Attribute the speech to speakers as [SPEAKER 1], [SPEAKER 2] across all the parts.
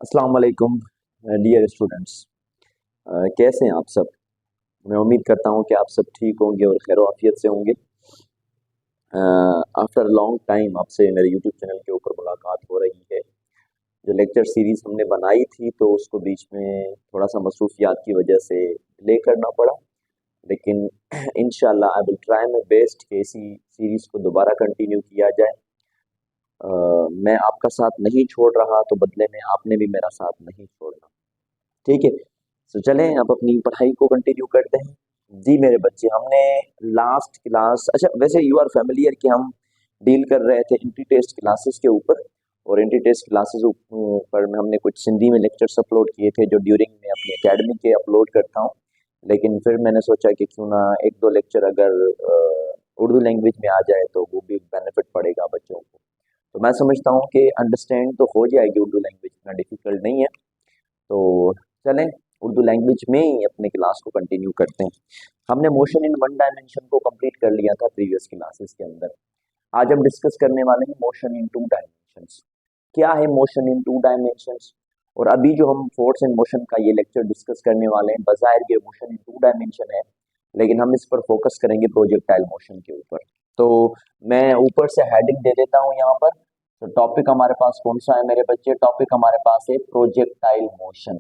[SPEAKER 1] अस्सलाम वालेकुम dear students. कैसे हैं आप सब। मैं उम्मीद करता हूं कि आप सब ठीक होंगे और खैर आफियत से होंगे। आफ्टर लॉन्ग टाइम आपसे मेरे यूट्यूब चैनल के ऊपर मुलाकात हो रही है। जो लेक्चर सीरीज हमने बनाई थी तो उसको बीच में थोड़ा सा मसरूफियात की वजह से डिले करना पड़ा, लेकिन इंशाल्लाह I will try my best कि इसी सीरीज को दोबारा कंटिन्यू किया जाए। मैं आपका साथ नहीं छोड़ रहा तो बदले में आपने भी मेरा साथ नहीं छोड़ना, ठीक है। तो चलें अब अपनी पढ़ाई को कंटिन्यू करते हैं। जी मेरे बच्चे, हमने लास्ट क्लास, अच्छा वैसे यू आर फैमिलियर कि हम डील कर रहे थे एंटी टेस्ट क्लासेस के ऊपर, और एंटी टेस्ट क्लासेस पर में हमने कुछ सिंधी में लेक्चर्स अपलोड किए थे जो ड्यूरिंग में अपनी एकेडमी के अपलोड करता हूँ। लेकिन फिर मैंने सोचा कि क्यों ना एक दो लेक्चर अगर उर्दू लैंग्वेज में आ जाए तो वो भी बेनिफिट पड़ेगा बच्चों को। तो मैं समझता हूँ कि अंडरस्टैंड तो हो जाएगी उर्दू लैंग्वेज, इतना डिफिकल्ट नहीं है। तो चलें उर्दू लैंग्वेज में ही अपने क्लास को कंटिन्यू करते हैं। हमने मोशन इन वन डायमेंशन को कंप्लीट कर लिया था प्रीवियस क्लासेस के अंदर। आज हम डिस्कस करने वाले हैं मोशन इन टू डायमेंशंस। क्या है मोशन इन टू डायमेंशंस? और अभी जो हम फोर्स इन मोशन का ये लेक्चर डिस्कस करने वाले हैं, बजाहिर ये मोशन इन टू डायमेंशन है, लेकिन हम इस पर फोकस करेंगे प्रोजेक्टाइल मोशन के ऊपर। तो मैं ऊपर से हेडिंग दे देता हूँ यहाँ पर। तो टॉपिक हमारे पास कौन सा है मेरे बच्चे? टॉपिक हमारे पास है प्रोजेक्टाइल मोशन।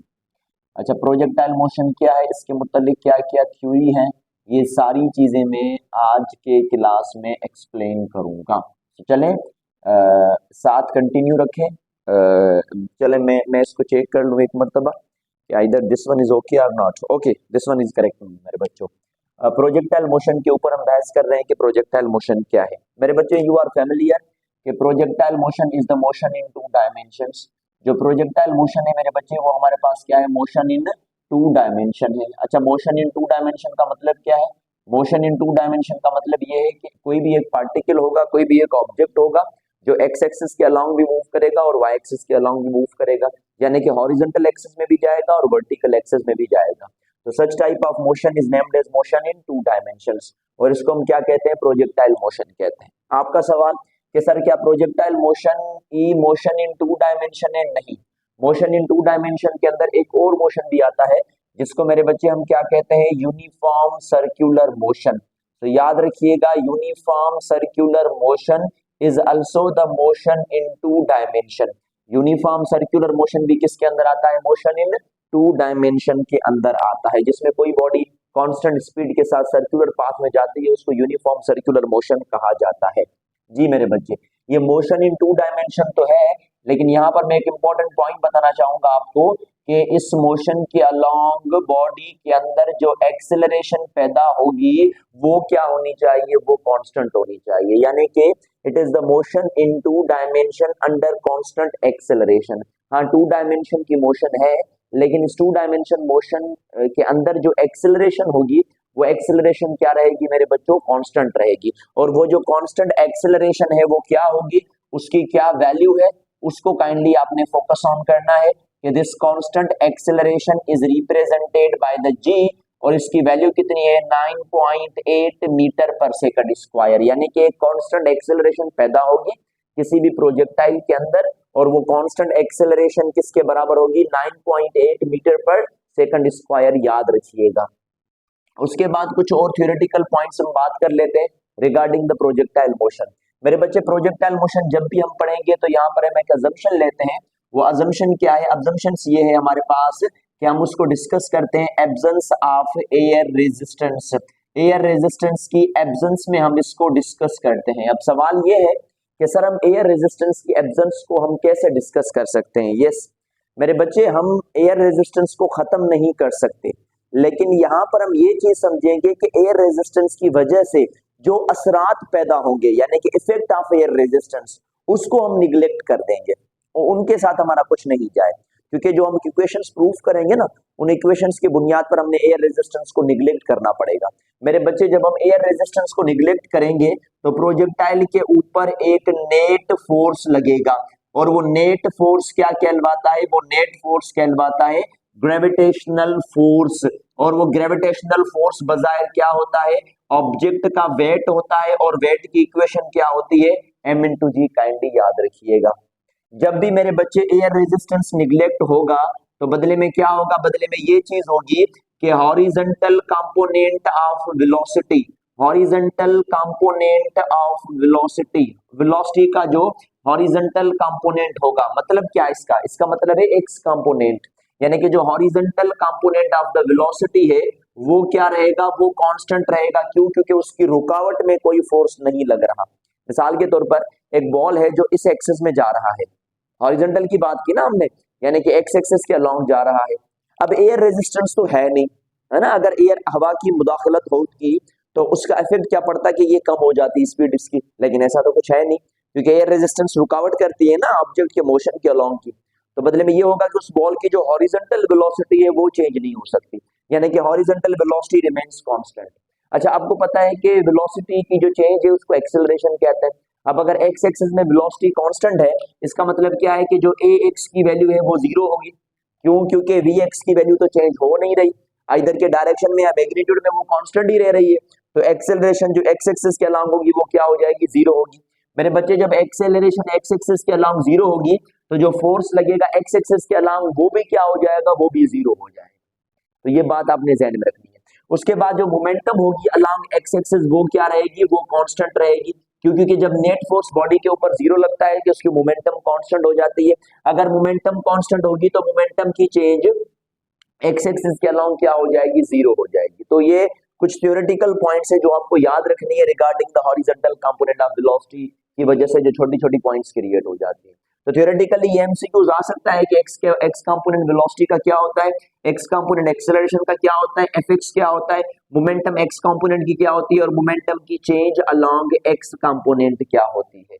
[SPEAKER 1] अच्छा, प्रोजेक्टाइल मोशन क्या है, इसके मुतालिक क्या क्या थ्योरी है, ये सारी चीजें मैं आज के क्लास में एक्सप्लेन करूंगा। तो चलें साथ कंटिन्यू रखें। चलें मैं इसको चेक कर लूँ एक मरतबा कि either this one is okay और not okay. This one is correct मेरे बच्चों। प्रोजेक्टाइल मोशन के ऊपर हम बहस कर रहे हैं कि प्रोजेक्टाइल मोशन क्या है। मेरे बच्चों यू आर फैमिलियर कि projectile motion is the motion in two dimensions. जो प्रोजेक्टाइल मोशन है मेरे बच्चे वो हमारे पास क्या है? मोशन इन टू डायमेंशन है। अच्छा, मोशन इन टू डायमेंशन का मतलब क्या है? मोशन इन टू डायमेंशन का मतलब ये है कि कोई भी एक पार्टिकल होगा, कोई भी एक ऑब्जेक्ट होगा जो एक्स एक्सिस के अलोंग भी मूव करेगा और वाई एक्सिस के अलोंग भी मूव करेगा, यानी कि हॉरिजॉन्टल एक्सिस में भी जाएगा और वर्टिकल एक्सिस में भी जाएगा। तो such type of motion is named as motion in two dimensions, और इसको हम क्या कहते हैं? प्रोजेक्टाइल मोशन कहते हैं। आपका सवाल कि सर क्या प्रोजेक्टाइल मोशन ई मोशन इन टू डायमेंशन है? नहीं, मोशन इन टू डायमेंशन के अंदर एक और मोशन भी आता है जिसको मेरे बच्चे हम क्या कहते हैं? Uniform circular motion. तो याद रखिएगा, uniform circular motion is also the motion in two dimension. Uniform circular motion भी किसके अंदर आता है? मोशन इन टू डायमेंशन के अंदर आता है, जिसमें कोई बॉडी कांस्टेंट स्पीड के साथ सर्कुलर पाथ में जाती है, उसको यूनिफॉर्म सर्कुलर मोशन कहा जाता है। जी मेरे बच्चे, ये मोशन इन टू डायमेंशन तो है, लेकिन यहाँ पर मैं एक इंपॉर्टेंट पॉइंट बताना चाहूंगा आपको कि इस मोशन के अलोंग बॉडी के अंदर जो एक्सेलरेशन पैदा होगी वो क्या होनी चाहिए? वो कांस्टेंट होनी चाहिए, यानी कि it is the motion in two dimension under constant acceleration. हाँ, टू डायमेंशन की मोशन है, लेकिन इस टू डायमेंशन मोशन के अंदर जो एक्सेलरेशन होगी वो एक्सेलरेशन क्या रहेगी मेरे बच्चों? कांस्टेंट रहेगी। और वो जो कांस्टेंट एक्सेलरेशन है वो क्या होगी, उसकी क्या वैल्यू है, उसको काइंडली आपने फोकस ऑन करना है कि this constant acceleration is represented by the g, और इसकी वैल्यू कितनी है? 9.8 मीटर पर सेकंड स्क्वायर, यानी कि एक कांस्टेंट एक्सेलरेशन पैदा होगी किसी भी प्रोजेक्टाइल के अंदर, और वो कांस्टेंट एक्सेलरेशन किसके बराबर होगी? 9.8 मीटर पर सेकंड स्क्वायर, याद रखिएगा। उसके बाद कुछ और थ्योरेटिकल पॉइंट्स हम बात कर लेते हैं रिगार्डिंग द प्रोजेक्टाइल मोशन। मेरे बच्चे, प्रोजेक्टाइल मोशन जब भी हम पढ़ेंगे तो यहाँ पर हम एक अजम्पशन लेते हैं। वो अजम्पशन क्या है? अजम्पशंस ये है हमारे पास कि हम उसको डिस्कस करते हैं absence of air resistance. Air resistance की एब्सेंस में हम इसको डिस्कस करते हैं। अब सवाल ये है कि सर हम एयर रेजिस्टेंस की एब्सेंस को हम कैसे डिस्कस कर सकते हैं? यस मेरे बच्चे, हम एयर रेजिस्टेंस को खत्म नहीं कर सकते, लेकिन यहाँ पर हम ये चीज समझेंगे कि एयर रेजिस्टेंस की वजह से जो असरात पैदा होंगे, यानी कि इफेक्ट ऑफ एयर रेजिस्टेंस, उसको हम निग्लेक्ट कर देंगे और उनके साथ हमारा कुछ नहीं जाए, क्योंकि जो हम इक्वेशंस प्रूफ करेंगे ना, उन इक्वेशंस की बुनियाद पर हमने एयर रेजिस्टेंस को निग्लेक्ट करना पड़ेगा। मेरे बच्चे, जब हम एयर रेजिस्टेंस को निग्लेक्ट करेंगे तो प्रोजेक्टाइल के ऊपर एक नेट फोर्स लगेगा, और वो नेट फोर्स क्या कहलवाता है? वो नेट फोर्स कहलवाता है ग्रेविटेशनल फोर्स। और वो ग्रेविटेशनल फोर्स बजाय क्या होता है? ऑब्जेक्ट का वेट होता है, और वेट की इक्वेशन क्या होती है? m इंटू जी। काइंडली याद रखिएगा, जब भी मेरे बच्चे एयर रेजिस्टेंस निग्लेक्ट होगा तो बदले में क्या होगा, बदले में ये चीज होगी कि horizontal component of velocity, horizontal component of velocity, velocity का जो हॉरिजॉन्टल कंपोनेंट होगा, मतलब क्या इसका, इसका मतलब है एक्स कंपोनेंट, यानी कि जो horizontal component of the velocity है वो क्या रहेगा, वो कांस्टेंट रहेगा। क्यों? क्योंकि उसकी रुकावट में कोई फोर्स नहीं लग रहा। मिसाल के तौर पर एक बॉल है जो इस एक्सिस में जा रहा है, हॉरिजॉन्टल की बात की ना हमने, यानी कि एक्स एक्सिस के अलोंग जा रहा है। अब एयर रेजिस्टेंस तो है नहीं, है ना, अगर एयर हवा की मुदाखलत होती तो उसका इफेक्ट क्या पड़ता कि ये कम हो जाती स्पीड इसकी, लेकिन ऐसा तो कुछ है नहीं, क्योंकि एयर रेजिस्टेंस रुकावट करती है ना ऑब्जेक्ट के मोशन के अलोंग की। तो बदले में ये होगा कि उस बॉल की जो हॉरिजॉन्टल वेलोसिटी है वो चेंज नहीं हो सकती, यानी कि हॉरिजॉन्टल वेलोसिटी रिमेन्स कांस्टेंट। अच्छा, आपको पता है कि वेलोसिटी की जो चेंज है उसको एक्सेलरेशन कहते हैं। अब अगर एक्स एक्सिस में वेलोसिटी कांस्टेंट है, इसका मतलब क्या है कि जो ए एक्स की वैल्यू है वो जीरो होगी। क्यों? क्योंकि वी एक्स की वैल्यू तो चेंज हो नहीं रही, इधर के डायरेक्शन में या मैग्नीट्यूड में वो कांस्टेंट ही रह रही है। तो एक्सेलरेशन जो एक्स एक्सिस के अलोंग होगी वो क्या हो जाएगी, जीरो होगी। मेरे बच्चे जब एक्सेलरेशन एक्स एक्सिस के अलोंग जीरो होगी तो जो फोर्स लगेगा एक्स एक्सिस के अलोंग वो भी क्या हो जाएगा, वो भी जीरो हो जाएगा। तो ये बात आपने ध्यान में रखनी है। उसके बाद जो मोमेंटम होगी अलोंग एक्स एक्सिस वो क्या रहेगी, वो कांस्टेंट रहेगी। क्योंकि कि जब नेट फोर्स बॉडी के ऊपर जीरो लगता है कि उसकी मोमेंटम कांस्टेंट हो जाती है। अगर मोमेंटम कांस्टेंट होगी तो मोमेंटम की चेंज एक्स एक्सिस के अलोंग क्या हो जाएगी, जीरो हो जाएगी। तो ये कुछ थ्योरेटिकल पॉइंट्स है जो आपको याद रखनी है regarding the horizontal component of velocity की वजह से जो छोटी छोटी पॉइंट्स क्रिएट हो जाती है। तो थ्योरेटिकली ये एमसीक्यूज आ सकता है कि एक्स कंपोनेंट वेलोसिटी का क्या होता है, एक्स कंपोनेंट एक्सेलरेशन का क्या होता है, एफएक्स क्या होता है, मोमेंटम एक्स कंपोनेंट की क्या होती है और मोमेंटम की चेंज अलोंग एक्स कंपोनेंट क्या होती है।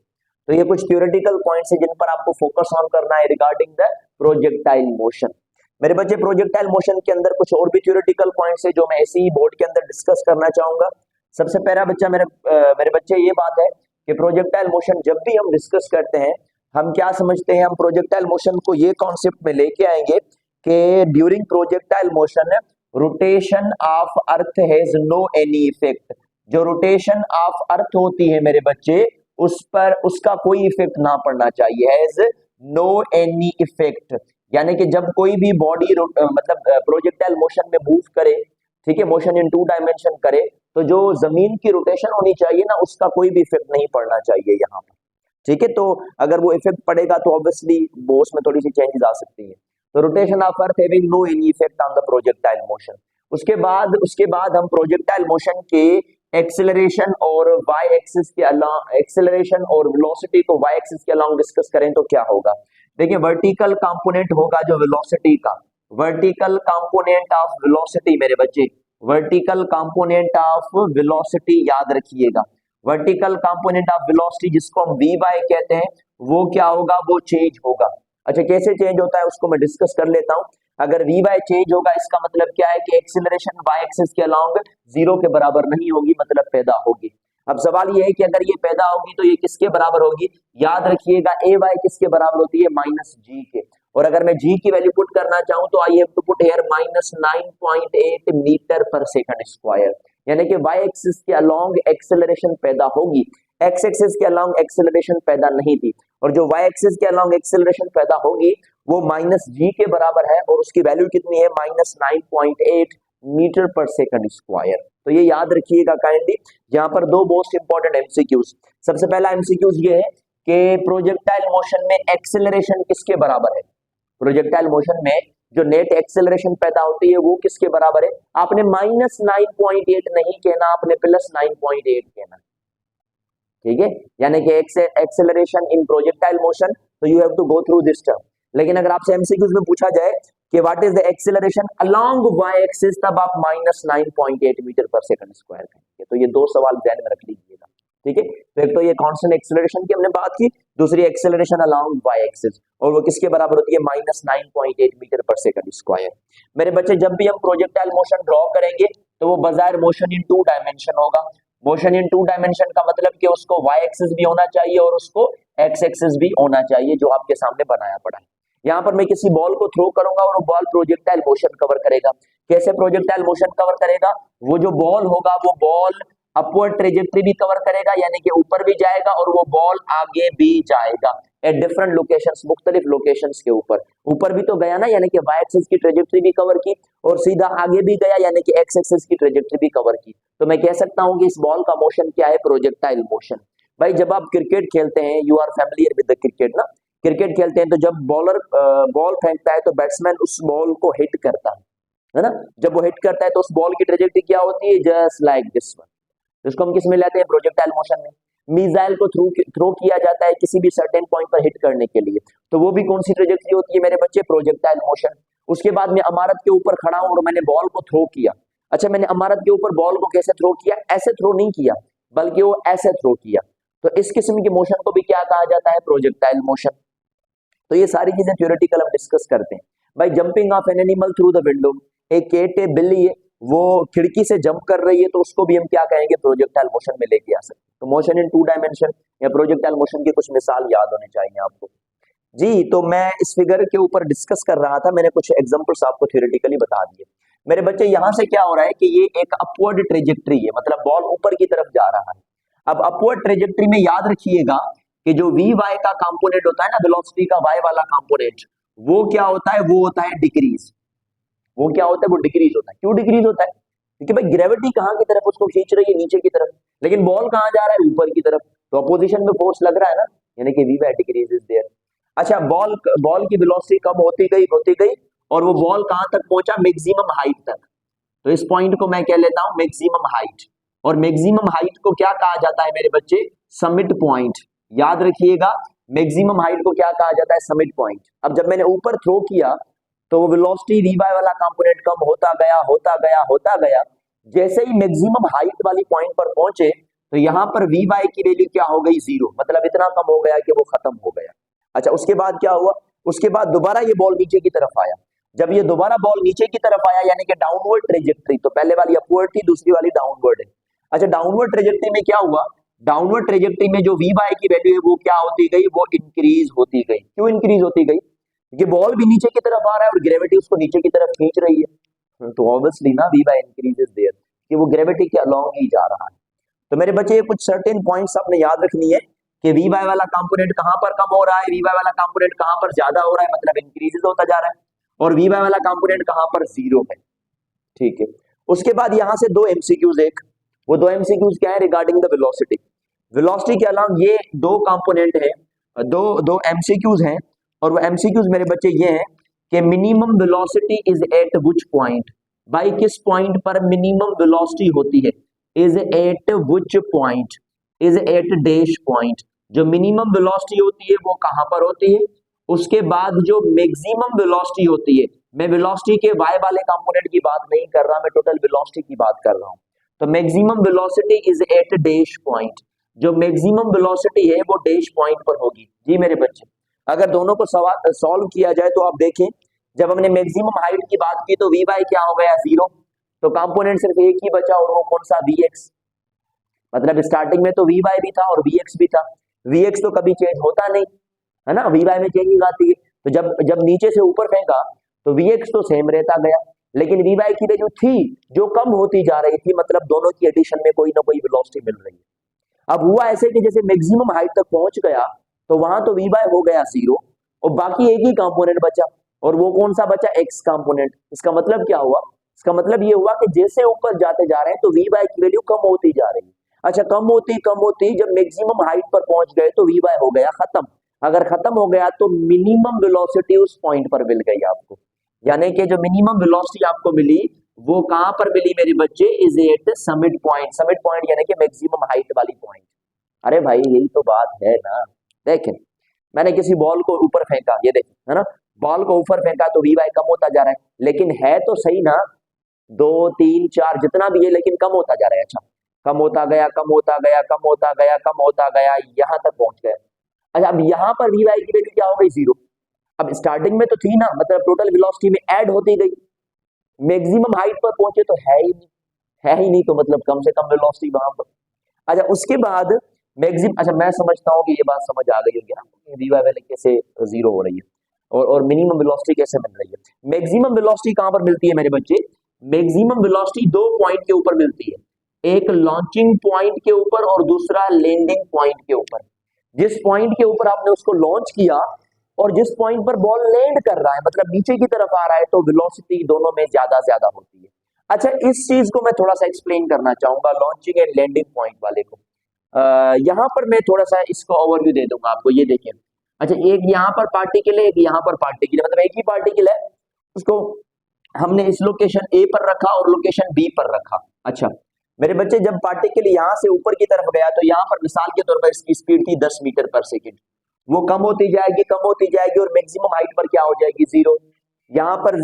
[SPEAKER 1] तो ये कुछ थ्योरेटिकल पॉइंट्स है जिन पर आपको फोकस ऑन करना है रिगार्डिंग द प्रोजेक्टाइल मोशन। मेरे बच्चे प्रोजेक्टाइल मोशन के अंदर कुछ और भी थ्योरेटिकल पॉइंट्स है जो मैं ऐसे ही बोर्ड के अंदर डिस्कस करना चाहूंगा। सबसे पहला बच्चा मेरे बच्चे ये बात है कि प्रोजेक्टाइल मोशन जब भी हम डिस्कस करते हैं हम क्या समझते हैं, हम प्रोजेक्टाइल मोशन को ये कॉन्सेप्ट में लेके आएंगे कि during projectile motion rotation of earth has no any effect. जो रोटेशन ऑफ अर्थ होती है मेरे बच्चे उस पर उसका कोई इफेक्ट ना पड़ना चाहिए, हैज नो एनी इफेक्ट। यानी कि जब कोई भी बॉडी मतलब प्रोजेक्टाइल मोशन में मूव करे, ठीक है, मोशन इन 2 डायमेंशन करे, तो जो जमीन की रोटेशन होनी चाहिए ना उसका कोई भी इफेक्ट नहीं पड़ना चाहिए यहाँ पर, ठीक है। तो अगर वो इफेक्ट पड़ेगा तो ऑब्वियसली वो उसमें थोड़ी सी चेंजेस आ सकती है। तो rotation of earth having no any effect on the projectile motion. उसके बाद हम प्रोजेक्टाइल मोशन के एक्सेलरेशन और वाई एक्सिस के अलोंग, एक्सेलरेशन और वेलोसिटी को वाई एक्सिस के अलोंग डिस्कस करें तो क्या होगा। देखिए वर्टिकल कंपोनेंट होगा जो वेलोसिटी का, वर्टिकल कंपोनेंट ऑफ वेलोसिटी मेरे बच्चे, वर्टिकल कंपोनेंट ऑफ वेलोसिटी याद रखिएगा। वर्टिकल कंपोनेंट ऑफ वेलोसिटी जिसको हम वी वाई कहते हैं वो क्या होगा, वो चेंज होगा। अच्छा कैसे चेंज होता है उसको मैं डिस्कस कर लेता हूं। अगर वी वाई चेंज होगा इसका मतलब क्या है कि एक्सीलरेशन वाई एक्सिस के अलोंग जीरो के बराबर नहीं होगी, मतलब पैदा होगी। अब सवाल ये है कि अगर ये पैदा होगी तो ये किसके बराबर होगी, याद रखिएगा ए वाई किसके बराबर होती है, माइनस जी के। और अगर मैं जी की वैल्यू पुट करना चाहूं तो I have to put here minus 9.8 metre per second square, यानी कि वाई एक्सिस के अलोंग एक्सेलरेशन पैदा होगी, एक्स एक्सिस के अलोंग एक्सेलरेशन पैदा नहीं थी। और जो वाई एक्सिस के अलोंग एक्सेलरेशन पैदा होगी वो माइनस जी के बराबर है और उसकी वैल्यू कितनी है, minus 9.8 metre per second square. तो ये याद रखिएगा काइंडली। यहाँ पर दो मोस्ट इंपॉर्टेंट एमसीक्यूज। सबसे पहला एमसीक्यूज ये है कि प्रोजेक्टाइल मोशन में एक्सेलरेशन किसके बराबर है, प्रोजेक्टाइल मोशन में जो नेट एक्सेलरेशन पैदा होती है वो किसके बराबर है। आपने माइनस 9.8 नहीं कहना, आपने प्लस 9.8 कहना, ठीक है। यानी कि एक्सेलरेशन इन प्रोजेक्टाइल मोशन, तो you have to go through this term. लेकिन अगर आपसे एमसीक्यूज में पूछा जाए कि what is the acceleration along Y axis, तब आप minus 9.8 metre per second square कहेंगे। तो ये दो सवाल ध्यान में रख लीजिएगा, ठीक है। तो एक तो ये कांस्टेंट एक्सेलरेशन की हमने बात की, दूसरी एक्सेलरेशन अलोंग वाई एक्सिस, और वो किसके बराबर होती है, minus 9.8 metre per second square. मेरे बच्चे जब भी हम प्रोजेक्टाइल मोशन ड्रॉ करेंगे तो वो बजाय मोशन इन 2 डायमेंशन होगा। मोशन इन 2 डायमेंशन का मतलब कि उसको वाई एक्सिस भी होना चाहिए और उसको एक्स एक्सिस भी होना चाहिए, जो आपके सामने बनाया पड़ा है। यहाँ पर मैं किसी बॉल को थ्रो करूंगा और वो बॉल प्रोजेक्टाइल मोशन कवर करेगा। कैसे प्रोजेक्टाइल मोशन कवर करेगा, वो जो बॉल होगा वो बॉल अपवर्ड ट्रेजेक्टरी भी कवर करेगा, यानी कि ऊपर भी जाएगा और वो बॉल आगे भी जाएगा। एट डिफरेंट लोकेशंस, मुख्तलिफ लोकेशंस के ऊपर भी तो गया ना, यानी कि वाई एक्सिस की ट्रेजेक्टरी भी कवर की और सीधा आगे भी गया यानी कि एक्स एक्सिस की ट्रेजेक्टरी भी कवर की। तो मैं कह सकता हूं कि इस बॉल का मोशन क्या है, प्रोजेक्टाइल मोशन। भाई जब आप क्रिकेट खेलते हैं, you are familiar with the cricket ना, क्रिकेट खेलते हैं तो जब बॉलर बॉल फेंकता है तो बैट्समैन उस बॉल को हिट करता है ना, जब वो हिट करता है तो उस बॉल की ट्रेजेक्टरी क्या होती है, जस्ट लाइक दिस वन। इसको हम किस में लेते हैं, प्रोजेक्टाइल मोशन में। मिसाइल को थ्रो किया जाता है किसी भी सर्टेन पॉइंट पर हिट करने के लिए, तो वो भी कौन सी ट्रेजेक्टरी होती है मेरे बच्चे, प्रोजेक्टाइल मोशन। उसके बाद मैं इमारत के ऊपर खड़ा हूं और मैंने बॉल को थ्रो किया। अच्छा, मैंने इमारत के ऊपर बॉल को कैसे थ्रो किया, ऐसे थ्रो नहीं किया बल्कि वो ऐसे थ्रो किया, तो इस किस्म के मोशन को भी क्या कहा जाता है, प्रोजेक्टाइल मोशन। तो ये सारी चीजें थ्योरेटिकल हम डिस्कस करते हैं। भाई jumping of an animal through the window, एक केट है, बिल्ली है, वो खिड़की से जंप कर रही है, तो उसको भी हम क्या कहेंगे, प्रोजेक्टाइल मोशन में लेके आ सकते हैं। तो मोशन इन 2 डायमेंशन या प्रोजेक्टाइल मोशन की कुछ मिसाल याद होने चाहिए आपको जी। तो मैं इस फिगर के ऊपर डिस्कस कर रहा था, मैंने कुछ एग्जांपल्स आपको थ्योरेटिकली बता दिए। मेरे बच्चे यहाँ से क्या हो रहा है कि ये एक अपवर्ड ट्रेजेक्टरी है, मतलब बॉल ऊपर की तरफ जा रहा है। अब अपवर्ड ट्रेजेक्टरी में याद रखिएगा कि जो वी वाई का कंपोनेंट होता है ना, वेलोसिटी का वाई वाला कंपोनेंट, वो क्या होता है, वो होता है डिक्रीज। वो क्या होता है, वो डिक्रीज होता है। क्यों डिक्रीज होता है, क्योंकि भाई ग्रेविटी कहाँ की तरफ उसको खींच रही है, नीचे की तरफ, लेकिन बॉल कहाँ जा रहा है, ऊपर की तरफ, तो अपोजिशन में फोर्स लग रहा है ना, यानी कि V Y decrease is there. अच्छा, बॉल की वेलोसिटी कम होती गई और वो बॉल कहां तक पहुंचा, मैक्सिमम हाइट तक। तो इस पॉइंट को मैं कह लेता हूं मैक्सिमम हाइट, और मैक्सिमम हाइट को क्या कहा जाता है मेरे बच्चे, समिट पॉइंट। याद रखिएगा, मैक्सिमम हाइट को क्या कहा जाता है, समिट पॉइंट। अब जब मैंने ऊपर थ्रो किया तो वो वेलोसिटी वी वाई वाला कंपोनेंट कम होता गया, जैसे ही मैक्सिमम हाइट वाली पॉइंट पर पहुंचे तो यहां पर वी वाई की वैल्यू क्या हो गई, 0, मतलब इतना कम हो गया कि वो खत्म हो गया। अच्छा, उसके बाद क्या हुआ, उसके बाद दोबारा ये बॉल नीचे की तरफ आया। जब ये दोबारा बॉल नीचे की तरफ आया यानी कि डाउनवर्ड ट्रेजेक्टरी, तो पहले वाली अपवर्ड थी, दूसरी वाली डाउनवर्ड है। अच्छा, डाउनवर्ड ट्रेजेक्टरी में क्या हुआ, डाउनवर्ड ट्रेजेक्टरी में जो वी वाई की वैल्यू है वो क्या होती गई, वो इंक्रीज होती गई। क्यों इंक्रीज होती गई, क्योंकि बॉल भी नीचे की तरफ आ रहा है और ग्रेविटी उसको नीचे की तरफ खींच रही है, तो ऑब्वियसली ना वी वाई इंक्रीजेस देयर, कि वो ग्रेविटी के अलोंग ही जा रहा है। तो मेरे बच्चे कुछ सर्टेन पॉइंट्स आपने याद रखनी है कि वी वाई वाला कंपोनेंट कहां पर कम हो रहा है, वी वाई वाला कंपोनेंट कहां पर ज्यादा हो रहा है, मतलब इंक्रीजेस होता जा रहा है, और वी वाई वाला कंपोनेंट कहां पर 0 है। ठीक है, उसके बाद यहां से 2 एमसीक्यूज, वो 2 एमसीक्यूज क्या है, रिगार्डिंग द वेलोसिटी। वेलोसिटी के अलावा ये 2 कंपोनेंट है, दो एमसीक्यूज हैं, और वो एमसीक्यूज मेरे बच्चे ये हैं कि minimum velocity is at which point, भाई किस पॉइंट पर मिनिमम वेलोसिटी होती है, is at which point, is at dash point. जो मिनिमम वेलोसिटी होती है वो कहां पर होती है, उसके बाद जो मैक्सिमम वेलोसिटी होती है, मैं वेलोसिटी के वाई वाले कंपोनेंट की बात नहीं कर रहा, मैं टोटल वेलोसिटी की बात कर रहा हूं। तो maximum velocity is at dash point, जो मैक्सिमम वेलोसिटी है वो डैश पॉइंट पर होगी। जी मेरे बच्चे, अगर दोनों को सॉल्व किया जाए तो आप देखें, जब हमने मैक्सिमम हाइट की बात की तो वी वाई क्या हो गया, 0, तो कंपोनेंट सिर्फ एक ही बचा और वो कौन सा, वी एक्स। मतलब स्टार्टिंग में तो वी वाई भी था और वी एक्स भी था, वी एक्स तो कभी चेंज होता नहीं है ना, वी वाई में चेंजिंग आती है। तो जब नीचे से ऊपर फेंका तो वी एक्स तो सेम रहता गया, लेकिन वी वाई की वैल्यू थी जो कम होती जा रही थी, मतलब दोनों की एडिशन में कोई ना कोई वेलोसिटी मिल रही है। अब हुआ ऐसे कि जैसे मैक्सिमम हाइट तक पहुंच गया तो वहां तो वी वाई हो गया 0 और बाकी एक ही कंपोनेंट बचा, और वो कौन सा बचा, एक्स कंपोनेंट। इसका मतलब क्या हुआ, इसका मतलब ये हुआ कि जैसे ऊपर जाते जा रहे हैं तो वी वाई की वैल्यू कम होती जा रही है। अच्छा, कम होती जब मैक्सिमम हाइट पर पहुंच गए तो वी वाई हो गया खत्म। अगर खत्म हो गया तो मिनिमम वेलोसिटी उस पॉइंट पर मिल गई आपको, यानी कि जो मिनिमम वेलोसिटी आपको मिली वो कहां पर मिली मेरे बच्चे, is at summit point. Summit point यानी कि मैक्सिमम हाइट वाली पॉइंट। अरे भाई यही तो बात है ना, देखें मैंने किसी बॉल को ऊपर फेंका, ये देखें है ना, बॉल को ऊपर फेंका तो वी वाई कम होता जा रहा है, लेकिन है तो सही ना, 2 3 4 जितना भी है, लेकिन कम होता जा रहा है। अच्छा, कम होता गया, यहां तक पहुंच गया। अच्छा, अब यहां पर वी वाई की वैल्यू क्या हो गई, 0। अब स्टार्टिंग में तो थी ना, मतलब टोटल वेलोसिटी में ऐड होती गई, मैक्सिमम हाइट पर पहुंचे तो है ही नहीं, तो मतलब कम से कम वेलोसिटी वहां पर। अच्छा, उसके बाद मैक्सिमम, अच्छा मैं समझता हूँ कि ये बात समझ आ गई होगी ना, वी वाई वैल्यू कैसे 0 हो रही है और मिनिमम वेलोसिटी कैसे मिल रही है। मैक्सिमम वेलोसिटी कहां पर मिलती है मेरे बच्चे, मैक्सिमम वेलोसिटी 2 पॉइंट के ऊपर मिलती है, एक लॉन्चिंग पॉइंट के ऊपर और दूसरा लैंडिंग पॉइंट के ऊपर। जिस पॉइंट के ऊपर आपने उसको लॉन्च किया और जिस पॉइंट पर बॉल लैंड कर रहा है, मतलब नीचे की तरफ आ रहा है, तो वेलोसिटी दोनों में ज्यादा ज्यादा होती है। अच्छा, इस चीज को मैं थोड़ा सा एक्सप्लेन करना चाहूंगा, लॉन्चिंग एंड लैंडिंग पॉइंट वाले को। यहाँ पर मैं थोड़ा सा इसको ओवरव्यू दे दूंगा आपको, ये देखिए। अच्छा, एक यहाँ पर पार्टिकल है, एक यहाँ पर पार्टिकल है, मतलब एक ही पार्टिकल है, उसको हमने इस लोकेशन ए पर रखा और लोकेशन बी पर रखा। अच्छा मेरे बच्चे, जब पार्टिकल यहाँ से ऊपर की तरफ गया तो यहाँ पर मिसाल के तौर पर इसकी स्पीड थी 10 मीटर पर सेकेंड, वो कम होती जाएगी, कम होती जाएगी और मैक्सिमम हाइट पर क्या हो जाएगी, 0। यहाँ पर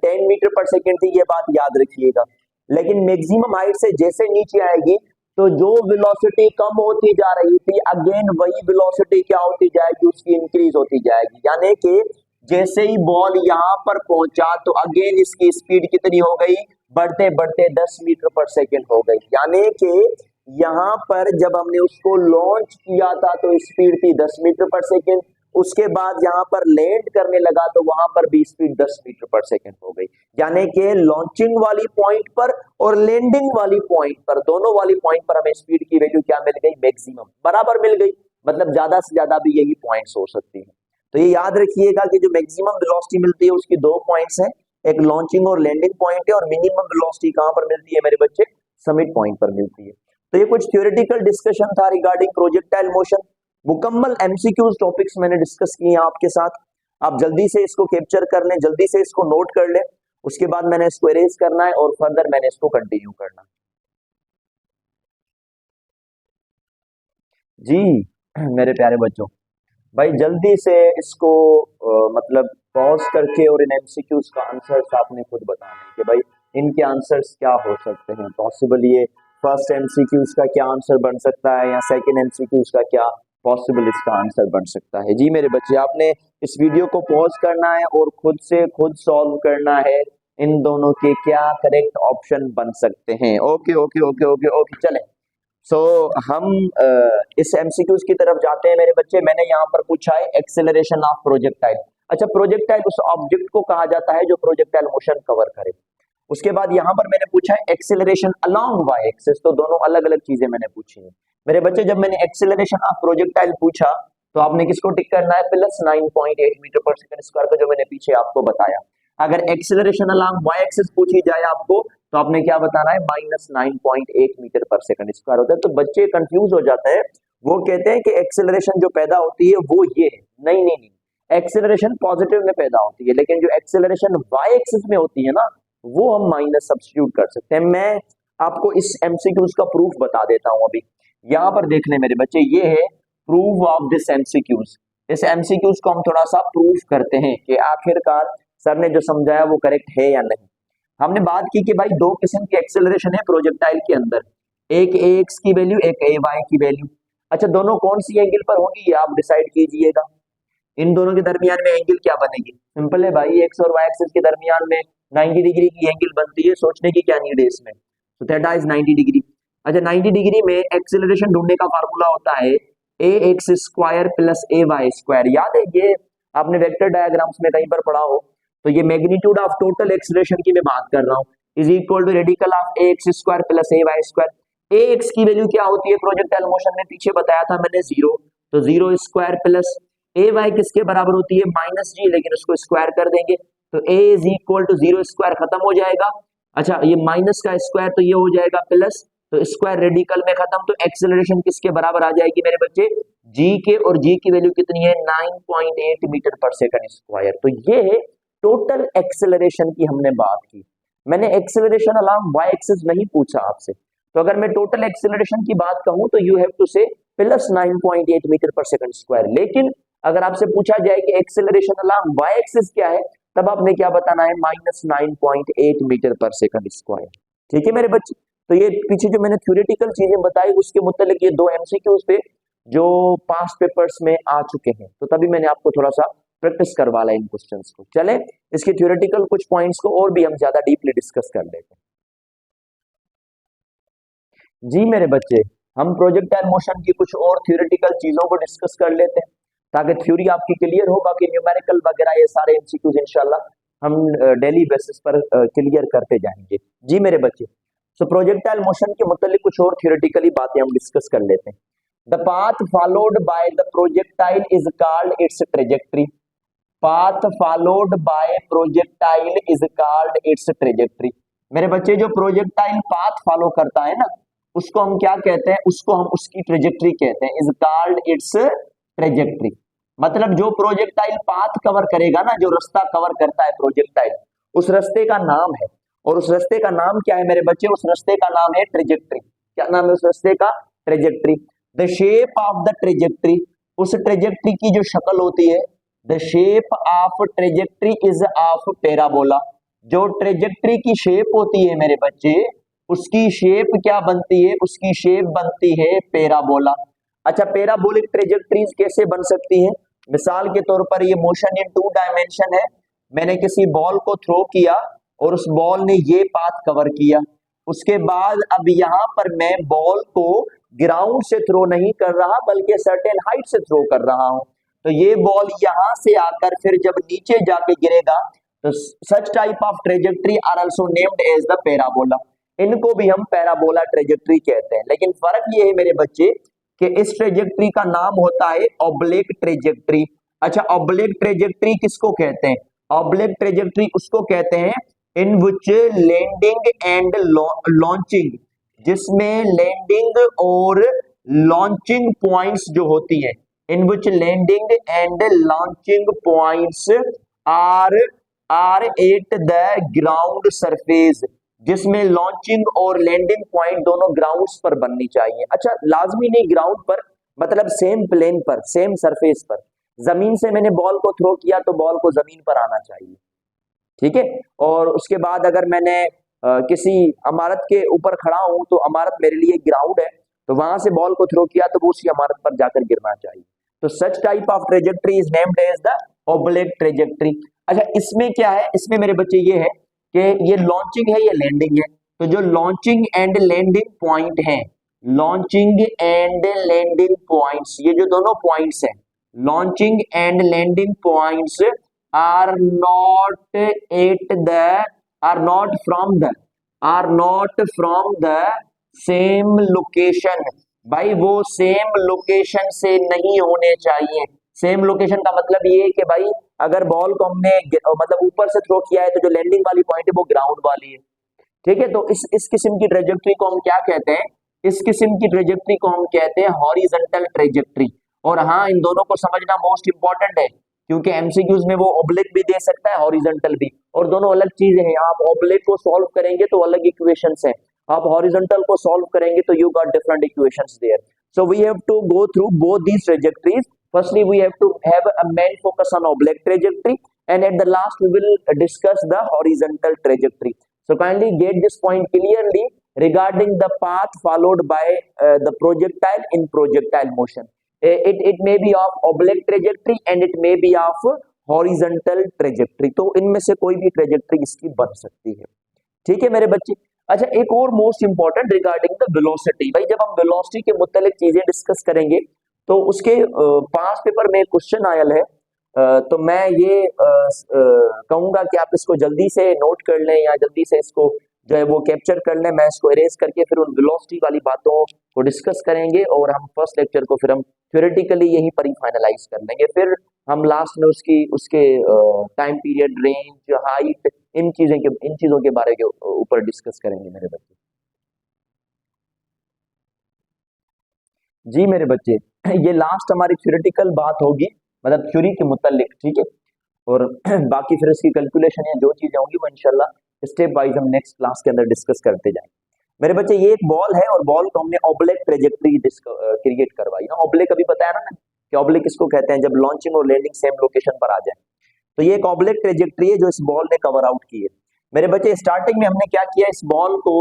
[SPEAKER 1] 10 मीटर पर सेकेंड थी, ये बात याद रखिएगा। लेकिन मैक्सिमम हाइट से जैसे नीचे आएगी तो जो वेलोसिटी कम होती जा रही थी, अगेन वही वेलोसिटी क्या होती जाएगी, उसकी इंक्रीज होती जाएगी। यानी कि जैसे ही बॉल यहाँ पर पहुंचा तो अगेन इसकी स्पीड कितनी हो गई, बढ़ते बढ़ते 10 मीटर पर सेकेंड हो गई। यानी कि यहाँ पर जब हमने उसको लॉन्च किया था तो स्पीड थी 10 मीटर पर सेकेंड, उसके बाद यहाँ पर लैंड करने लगा तो वहां पर भी स्पीड 10 मीटर पर सेकेंड हो गई। यानी कि लॉन्चिंग वाली पॉइंट पर और लैंडिंग वाली पॉइंट पर, दोनों वाली पॉइंट पर हमें स्पीड की वैल्यू क्या मिल गई, मैक्सिमम बराबर मिल गई। मतलब ज्यादा से ज्यादा भी यही पॉइंट्स हो सकती है। तो ये याद रखिएगा कि जो मैक्सिमम वेलोसिटी मिलती है उसकी दो पॉइंट्स हैं, एक लॉन्चिंग और लैंडिंग पॉइंट है, और मिनिमम वेलोसिटी कहां पर मिलती है मेरे बच्चे, समिट पॉइंट पर मिलती है। तो ये कुछ थ्योरेटिकल डिस्कशन था रिगार्डिंग प्रोजेक्टाइल मोशन। मुकम्मल एमसीक्यूज टॉपिक्स मैंने डिस्कस किए हैं आपके साथ। आप जल्दी से इसको कैप्चर कर लें, जल्दी से इसको नोट कर लें, उसके बाद मैंने इसको इरेज करना है और फर्दर मैंने इसको कंटिन्यू करना है। जी मेरे प्यारे बच्चों, भाई जल्दी से इसको मतलब पॉज करके और इन एमसीक्यूज का आंसर्स आपने खुद बताना है कि भाई इनके आंसर्स क्या हो सकते हैं पॉसिबल। ये फर्स्ट एमसीक्यूज का क्या आंसर बन सकता है या सेकंड एमसीक्यूज का क्या पॉसिबल इसका आंसर बन सकता है। जी मेरे बच्चे, आपने इस वीडियो को पॉज करना है और खुद से खुद सॉल्व करना है इन दोनों के क्या करेक्ट ऑप्शन बन सकते हैं। Okay okay okay okay okay, चलें। सो हम इस एमसीक्यूज की तरफ जाते हैं मेरे बच्चे। मैंने यहाँ पर पूछा है एक्सेलरेशन ऑफ प्रोजेक्टाइल। अच्छा, प्रोजेक्टाइल उस ऑब्जेक्ट को कहा जाता है जो प्रोजेक्टाइल मोशन कवर करे। उसके बाद यहाँ पर मैंने पूछा है एक्सेलरेशन अलोंग वाई एक्सिस, तो दोनों अलग अलग चीजें मैंने पूछी है मेरे बच्चे। जब मैंने एक्सेलरेशन ऑफ प्रोजेक्टाइल पूछा तो आपने किसको टिक करना है, plus 9.8 metre per second square का, जो मैंने पीछे आपको बताया। अगर एक्सेलरेशन अलोंग वाई एक्सिस पूछी जाए आपको तो आपने क्या बताना है, -9.8 मीटर पर सेकंड स्क्वायर होता है। तो बच्चे कंफ्यूज हो जाते हैं, वो कहते हैं कि एक्सेलरेशन जो पैदा होती है वो ये है। नहीं नहीं नहीं, एक्सेलरेशन पॉजिटिव में पैदा होती है, लेकिन जो एक्सेलरेशन वाई एक्सिस में होती है ना, वो हम माइनस सब्स्टिट्यूट कर सकते हैं। मैं आपको इस एमसीक्यूज का प्रूफ बता देता हूं अभी। यहां पर देख लें मेरे बच्चे, ये है प्रूफ ऑफ दिस एमसीक्यूज। इस एमसीक्यूज को हम थोड़ा सा प्रूफ करते हैं कि आखिरकार सर ने जो समझाया वो करेक्ट है या नहीं। हमने बात की कि भाई दो किस्म की एक्सेलरेशन है प्रोजेक्टाइल के अंदर, एक ए एक्स की वैल्यू, एक ए वाई की वैल्यू। अच्छा, दोनों कौन सी एंगल पर होगी ये आप डिसाइड कीजिएगा। इन दोनों के दरमियान में एंगल क्या बनेगी, सिंपल है भाई, एक्स और वाई एक्सिस के दरमियान में 90 डिग्री की एंगल बनती है, सोचने की क्या नीड है इसमें। तो थीटा इज 90 डिग्री। अच्छा, 90 डिग्री में एक्सेलरेशन ढूंढने का फार्मूला होता है ए X square plus A Y square. याद है ये, आपने वेक्टर डायग्राम्स में कहीं पर पढ़ा हो। तो ये मैग्नीट्यूड ऑफ टोटल एक्सेलरेशन की मैं बात कर रहा हूँ, is equal to radical of A X square plus A Y square. A X की वैल्यू क्या होती है प्रोजेक्टाइल मोशन में, पीछे बताया था मैंने, 0। तो 0 स्क्वायर प्लस ए वाई किसके बराबर होती है, माइनस जी, लेकिन उसको स्क्वायर कर देंगे तो ए इज इक्वल टू 0 स्क्वायर खत्म हो जाएगा। अच्छा, ये माइनस का स्क्वायर तो ये हो जाएगा प्लस, तो स्क्वायर रेडिकल में खत्म, तो एक्सेलरेशन किसके बराबर आ जाएगी मेरे बच्चे, जी के, और जी की वैल्यू कितनी है, 9.8 मीटर पर सेकंड स्क्वायर। तो ये है टोटल एक्सेलरेशन की हमने बात की। मैंने एक्सेलरेशन अलोंग वाई एक्सिस नहीं पूछा आपसे। तो अगर मैं टोटल एक्सेलरेशन की बात कहूं तो यू हैव टू से plus 9.8 metre per second square. लेकिन अगर आपसे पूछा जाए कि एक्सेलरेशन अलोंग वाई एक्सिस क्या है, तब आपने क्या बताना है, -9.8 मीटर पर सेकंड स्क्वायर। ठीक है मेरे बच्चे। तो ये पीछे जो मैंने थ्योरेटिकल चीजें बताई उसके मुतालिक ये दो एमसीक्यूज थे जो पास्ट पेपर्स में आ चुके हैं, तो तभी मैंने आपको थोड़ा सा प्रैक्टिस करवा ला इन क्वेश्चंस को। चले इसके थ्योरेटिकल कुछ पॉइंट्स को और भी हम ज्यादा डीपली डिस्कस कर लेते हैं। जी मेरे बच्चे, हम प्रोजेक्टाइल मोशन की कुछ और थ्योरेटिकल चीजों को डिस्कस कर लेते हैं ताकि थ्योरी आपकी क्लियर हो, बाकी न्यूमेरिकल वगैरह ये सारे एमसीक्यूज इंशाल्लाह हम डेली बेसिस पर क्लियर करते जाएंगे। जी मेरे बच्चे, सो प्रोजेक्टाइल मोशन के मुतालिक कुछ और थ्योरेटिकली बातें हम डिस्कस कर लेते हैं। The path followed by the projectile is called its trajectory. Path followed by projectile is called its trajectory. मेरे बच्चे जो प्रोजेक्टाइल पाथ फॉलो करता है ना, उसको हम क्या कहते हैं, उसको हम उसकी ट्रेजेक्ट्री कहते हैं, इज कॉल्ड इट्स ट्रेजेक्ट्री। मतलब जो प्रोजेक्टाइल पाथ कवर करेगा ना, जो रास्ता कवर करता है प्रोजेक्टाइल, उस रास्ते का नाम है, और उस रास्ते का नाम क्या है मेरे बच्चे, उस रास्ते का नाम है ट्रेजेक्ट्री। क्या नाम है उस रास्ते का? Trajectory. The shape of the trajectory, उस ट्रेजेक्ट्री की जो शक्ल होती है, the shape of trajectory is of parabola. जो ट्रेजेक्ट्री की शेप होती है मेरे बच्चे, उसकी शेप क्या बनती है? उसकी शेप बनती है पैराबोला। अच्छा, पैराबोलिक ट्रेजेक्ट्रीज कैसे बन सकती है? मिसाल के तौर पर ये मोशन इन 2 डायमेंशन है, मैंने किसी बॉल को थ्रो किया और उस बॉल ने ये पाथ कवर किया, उसके बाद अब यहाँ पर मैं बॉल को ग्राउंड से थ्रो नहीं कर रहा बल्कि सर्टेन हाइट से थ्रो कर रहा हूं, तो ये बॉल यहां से आकर फिर जब नीचे जाके गिरेगा, तो such type of trajectory are also named as the parabola. इनको भी हम पैराबोला ट्रेजेक्ट्री कहते हैं। लेकिन फर्क ये है मेरे बच्चे कि इस ट्रेजेक्ट्री का नाम होता है ऑब्लिक ट्रेजेक्ट्री। अच्छा, ऑब्लिक ट्रेजेक्ट्री किसको कहते हैं? ऑब्लिक ट्रेजेक्ट्री उसको कहते हैं in which landing and launching, जिसमें लैंडिंग और लॉन्चिंग पॉइंट्स जो होती है, in which landing and launching points are are at the ground surface, जिसमें लॉन्चिंग और लैंडिंग पॉइंट दोनों ग्राउंड्स पर बननी चाहिए। अच्छा, लाजमी नहीं ग्राउंड पर, मतलब सेम प्लेन पर, सेम सरफेस पर। जमीन से मैंने बॉल को थ्रो किया तो बॉल को जमीन पर आना चाहिए, ठीक है। और उसके बाद अगर मैंने किसी इमारत के ऊपर खड़ा हूं तो इमारत मेरे लिए ग्राउंड है, तो वहां से बॉल को थ्रो किया तो वो उसी इमारत पर जाकर गिरना चाहिए। तो such type of trajectory is named as the oblique trajectory. अच्छा, इसमें क्या है? इसमें मेरे बच्चे ये है कि ये लॉन्चिंग है, ये लैंडिंग है, तो जो लॉन्चिंग एंड लैंडिंग पॉइंट है, लॉन्चिंग एंड लैंडिंग पॉइंट्स, ये जो दोनों पॉइंट्स हैं, launching and landing points are not at the are not from the same location। भाई वो सेम लोकेशन से नहीं होने चाहिए। सेम लोकेशन का मतलब ये है कि भाई अगर बॉल को हमने मतलब ऊपर से थ्रो किया है तो जो लैंडिंग वाली पॉइंट है वो ग्राउंड वाली है, ठीक है। तो इस किस्म की ट्रेजेक्ट्री को हम क्या कहते हैं? इस किस्म की ट्रेजेक्ट्री को हम कहते हैं हॉरिजॉन्टल ट्रेजेक्ट्री। और हाँ, इन दोनों को समझना मोस्ट इंपॉर्टेंट है, क्योंकि एमसीक्यूज में वो ऑब्लिक भी दे सकता है, हॉरिजॉन्टल भी, और दोनों अलग चीजें हैं। आप ऑब्लिक को सॉल्व करेंगे तो अलग इक्वेशंस हैं, आप हॉरिजॉन्टल को सॉल्व करेंगे तो you got different equations there. So we have to go through both these trajectories. Firstly we have to have a main focus on oblique trajectory, and at the last we will discuss the horizontal trajectory. So kindly get this point clearly regarding the path followed by the projectile in projectile motion. It may be of oblique trajectory and it may be of horizontal trajectory। तो इनमें से कोई भी trajectory इसकी बन सकती है, ठीक है मेरे बच्चे। अच्छा, एक और most important regarding the velocity. भाई जब हम वेलोसिटी के मुतालिक चीजें डिस्कस करेंगे तो उसके पास पेपर में क्वेश्चन आयल है, तो मैं ये कहूंगा कि आप इसको जल्दी से नोट कर लें या जल्दी से इसको जो है वो कैप्चर कर लें। मैं इसको इरेज करके फिर उन वेलोसिटी वाली बातों को डिस्कस करेंगे और हम फर्स्ट लेक्चर को फिर हम थ्योरेटिकली यहीं पर ही फाइनलाइज कर लेंगे। फिर हम लास्ट में उसके टाइम पीरियड, रेंज, हाइट, इन चीजों के बारे के ऊपर डिस्कस करेंगे मेरे बच्चे। जी मेरे बच्चे, ये लास्ट हमारी थ्योरेटिकल बात होगी, मतलब थ्योरी के मुतालिक, ठीक है। और बाकी फिर इसकी कैलकुलेशन या जो चीजें होंगी वो इंशाल्लाह स्टेप वाइज हम नेक्स्ट क्लास के अंदर डिस्कस करते जाएंगे। मेरे बच्चे, ये एक बॉल है और बॉल को हमने ऑब्लिक ट्रेजेक्ट्री क्रिएट करवाई ना। ऑब्लिक अभी बताया ना कि ऑब्लिक किसको कहते हैं, जब लॉन्चिंग और लैंडिंग सेम लोकेशन पर आ जाए। तो ये एक ऑब्लिक ट्रेजेक्ट्री है जो इस बॉल ने कवर आउट की है। मेरे बच्चे, स्टार्टिंग में हमने क्या किया, इस बॉल को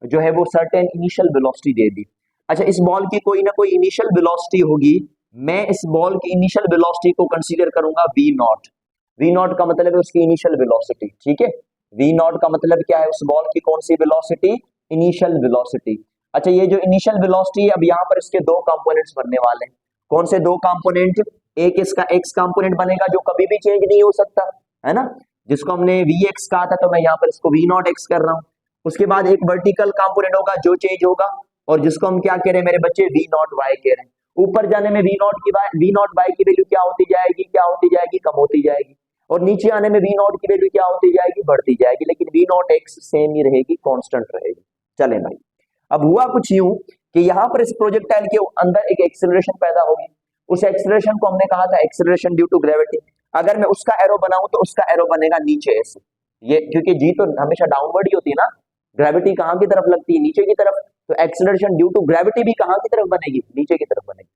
[SPEAKER 1] जो है वो सर्टेन इनिशियल वेलोसिटी दे दी। अच्छा, इस बॉल की कोई ना कोई इनिशियल वेलोसिटी होगी, मैं इस बॉल की इनिशियल वेलोसिटी को कंसीडर करूंगा वी नॉट। वी नॉट का मतलब है उसकी इनिशियल वेलोसिटी, ठीक है। वी नॉट का मतलब क्या है, उस बॉल की कौन सी वेलोसिटी, इनिशियल वेलोसिटी। अच्छा, ये जो इनिशियल वेलोसिटी है, अब यहाँ पर इसके दो कंपोनेंट्स बनने वाले हैं। कौन से दो कंपोनेंट? एक इसका एक्स कंपोनेंट बनेगा जो कभी भी चेंज नहीं हो सकता, है ना, जिसको हमने वी एक्स कहा था, तो मैं यहाँ पर इसको वी नॉट एक्स कर रहा हूँ। उसके बाद एक वर्टिकल कंपोनेंट होगा जो चेंज होगा, और जिसको हम क्या कह रहे हैं मेरे बच्चे, वी नॉट वाई कह रहे हैं। ऊपर जाने में वी नॉट बाई की वैल्यू क्या होती जाएगी, कम होती जाएगी, और नीचे आने में वी नॉट की वैल्यू क्या होती जाएगी, बढ़ती जाएगी, लेकिन वी नॉट एक्स सेम ही रहेगी, कांस्टेंट रहेगी। चले भाई, अब हुआ कुछ यूं कि यहाँ पर इस प्रोजेक्टाइल के अंदर एक एक्सेलरेशन पैदा होगी। उस एक्सेलरेशन को हमने कहा था एक्सेलरेशन ड्यू टू ग्रेविटी। अगर मैं उसका एरो बनाऊं तो उसका एरो बनेगा नीचे ऐसे, ये क्योंकि जी तो हमेशा डाउनवर्ड ही होती है ना, ग्रेविटी कहाँ की तरफ लगती है, नीचे की तरफ, तो एक्सेलरेशन ड्यू टू ग्रेविटी भी कहाँ की तरफ बनेगी, नीचे की तरफ बनेगी।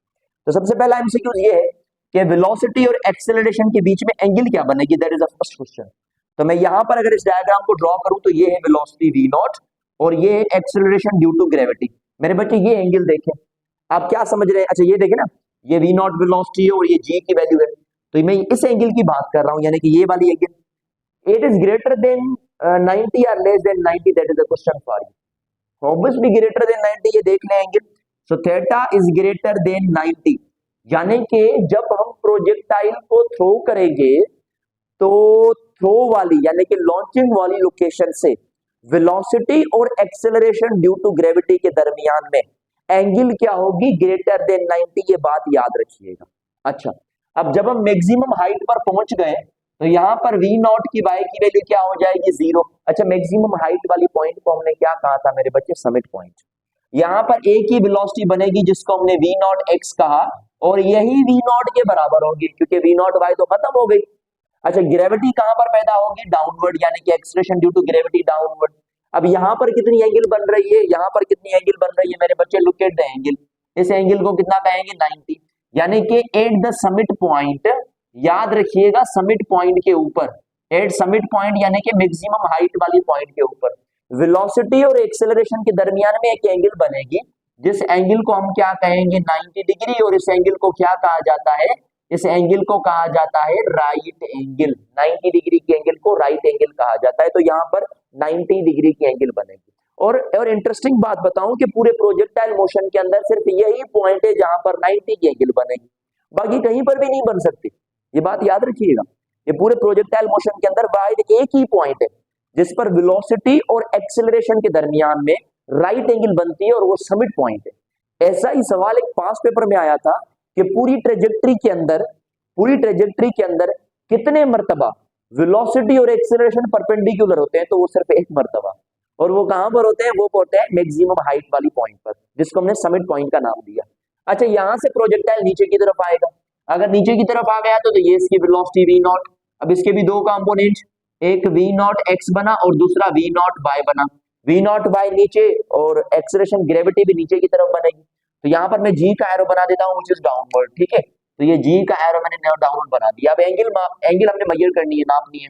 [SPEAKER 1] तो सबसे पहला एमसीक्यू ये है कि वेलोसिटी और एक्सेलरेशन के बीच में एंगल क्या बनेगी, that is the first question. तो मैं यहां पर अगर इस डायग्राम को ड्रॉ करूं तो ये है वेलोसिटी v नॉट और ये है एक्सेलरेशन ड्यू टू ग्रेविटी। मेरे बच्चे ये एंगल देखें, आप क्या समझ रहे हैं, अच्छा ये देखें ना, ये v नॉट वेलोसिटी है और ये g की वैल्यू है, तो मैं इस एंगल की बात कर रहा हूं, यानी कि ये वाली angle, it is greater than 90 और less than 90, that is the question for you. Obviously greater than 90, ये देख लें angle, so theta is greater than 90, यानी कि जब हम प्रोजेक्टाइल को थ्रो करेंगे तो थ्रो वाली यानी कि लॉन्चिंग वाली लोकेशन से वेलोसिटी और एक्सेलरेशन ड्यू टू ग्रेविटी के दरमियान में एंगल क्या होगी, ग्रेटर देन 90, ये बात याद रखिएगा। अच्छा, अब जब हम मैक्सिमम हाइट पर पहुंच गए तो यहां पर वी नॉट की वाई की वैल्यू क्या हो जाएगी, 0। अच्छा, मैक्सिमम हाइट वाली पॉइंट को हमने क्या कहा था मेरे बच्चे, समिट पॉइंट। यहां पर एक ही वेलोसिटी बनेगी जिसको हमने वी नॉट एक्स कहा, और यही वी नॉट के बराबर होगी क्योंकि वी नॉट वाई तो खत्म हो गई। अच्छा, ग्रेविटी कहां पर पैदा होगी, डाउनवर्ड, यानी कि acceleration due to gravity downward. अब यहां पर कितनी एंगल बन रही है, यहां पर कितनी एंगल बन रही है मेरे बच्चे, लुक एट द एंगल, इस एंगल को कितना कहेंगे, 90, यानी कि एट द समिट पॉइंट, याद रखिएगा समिट पॉइंट के ऊपर, एट समिट पॉइंट यानी कि मैक्सिमम हाइट वाली पॉइंट के ऊपर वेलोसिटी और एक्सेलरेशन के दरमियान में एक एंगल बनेगी, जिस एंगल को हम क्या कहेंगे, 90 डिग्री, और इस एंगल को क्या कहा जाता है, इस एंगल को कहा जाता है राइट एंगल। 90 डिग्री के एंगल को राइट एंगल कहा जाता है, तो यहाँ पर 90 डिग्री की एंगल बनेगी। और इंटरेस्टिंग बात बताऊं कि पूरे प्रोजेक्टाइल मोशन के अंदर सिर्फ यही पॉइंट है जहां पर 90 की एंगल बनेगी, बाकी कहीं पर भी नहीं बन सकती, ये बात याद रखिएगा। ये पूरे प्रोजेक्टाइल मोशन के अंदर वाहिद एक ही पॉइंट है जिस पर वेलोसिटी और एक्सेलरेशन के दरमियान में राइट एंगल बनती है, और वो समिट पॉइंट है। ऐसा ही सवाल एक पास पेपर में आया था कि पूरी ट्रेजेक्टरी के अंदर कितने मर्तबा वेलोसिटी और एक्सेलरेशन परपेंडिकुलर होते हैं, तो वो सिर्फ एक मर्तबा, और वो कहां पर होते हैं, वो होते हैं मैक्सिमम हाइट वाली पॉइंट पर, जिसको हमने समिट पॉइंट का नाम दिया। अच्छा, यहां से प्रोजेक्टाइल नीचे की तरफ आएगा, अगर नीचे की तरफ आ गया तो ये इसकी वेलोसिटी वी नॉट। अब इसके भी दो कंपोनेंट, एक वी नॉट एक्स बना और दूसरा वी नॉट वाई बना। वी नॉट वाई नीचे और एक्सेलरेशन ग्रेविटी भी नीचे की तरफ बनेगी, तो यहाँ पर मैं जी का एरो बना देता हूँ व्हिच इज डाउनवर्ड, ठीक है, तो ये जी का एरो मैंने डाउनवर्ड बना दिया। अब एंगल हमने मेजर करनी है, नापनी है,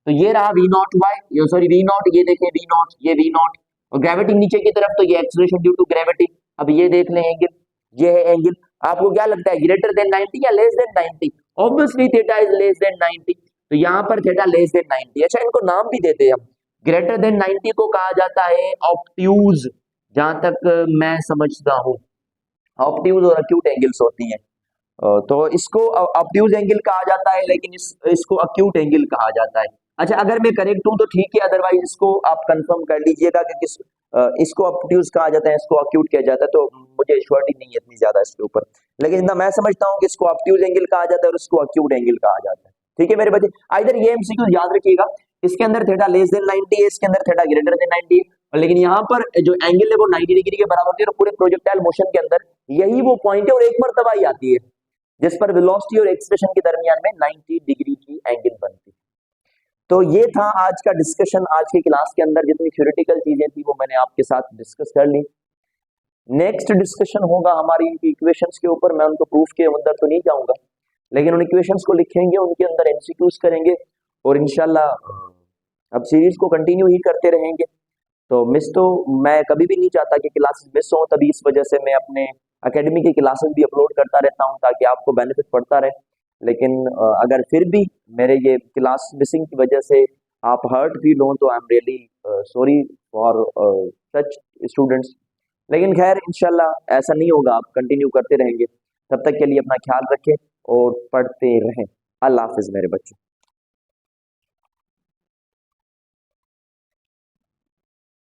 [SPEAKER 1] तो ये रहा V naught Y, sorry V naught, ये देखें वी नॉट, ये वी नॉट, और ग्रेविटी नीचे की तरफ, तो ये एक्सेलरेशन ड्यू टू ग्रेविटी। अब ये देख लें एंगल, ये है एंगल, आपको क्या लगता है ग्रेटर देन 90 या less than 90, obviously theta is less than 90, तो यहाँ पर थीटा लेस देन 90। अच्छा, इनको नाम भी देते हैं हम, ग्रेटर देन 90 को कहा जाता है ऑब्ट्यूज, जहां तक मैं समझता हूँ ऑब्ट्यूज और अक्यूट एंगल्स होती हैं, तो इसको ऑब्ट्यूज एंगल कहा जाता है, लेकिन इसको अक्यूट एंगल कहा जाता है। अच्छा, अगर मैं करेक्ट हूं तो ठीक है, अदरवाइज इसको आप कंफर्म कर लीजिएगा कि इसको ऑब्ट्यूज कहा जाता है, इसको अक्यूट किया जाता है, तो मुझे श्योरिटी नहीं है इतनी ज्यादा इसके ऊपर, लेकिन इतना मैं समझता हूं कि इसको ऑब्ट्यूज एंगल कहा जाता है और इसको अक्यूट एंगल कहा जाता है। ठीक है मेरे बच्चे, इधर ये एमसीक्यू याद रखिएगा, इसके अंदर थीटा लेस देन 90 है, इसके अंदर थीटा ग्रेटर देन 90 है, लेकिन यहाँ पर जो एंगल है वो 90 डिग्री के बराबर है, और पूरे प्रोजेक्टाइल मोशन के अंदर यही वो पॉइंट है और एक मर्तबा ही आती है जिस पर वेलोसिटी और एक्सेलरेशन के दरमियान में 90 डिग्री की एंगल बनती है। तो ये था आज का डिस्कशन। आज की क्लास के अंदर जितनी थ्योरेटिकल चीजें थी वो मैंने आपके साथ डिस्कस कर ली। नेक्स्ट डिस्कशन होगा हमारी इक्वेशंस के ऊपर, मैं उनको प्रूफ के अंदर तो नहीं जाऊंगा, लेकिन उन इक्वेशंस को लिखेंगे, उनके अंदर एमसीक्यूज करेंगे, और इंशाल्लाह अब सीरीज को कंटिन्यू ही करते रहेंगे। तो मिस तो मैं कभी भी नहीं चाहता कि क्लासेस मिस हो, तभी इस वजह से मैं अपने एकेडमी की क्लासेस भी अपलोड करता रहता हूं ताकि आपको बेनिफिट पड़ता रहे। लेकिन अगर फिर भी मेरे ये क्लास मिसिंग की वजह से आप हर्ट फील हो तो I am really sorry for such students, लेकिन खैर इंशाल्लाह ऐसा नहीं होगा, आप कंटिन्यू करते रहेंगे। तब तक के लिए अपना ख्याल रखें और पढ़ते रहें। अल्लाह हाफिज मेरे बच्चों।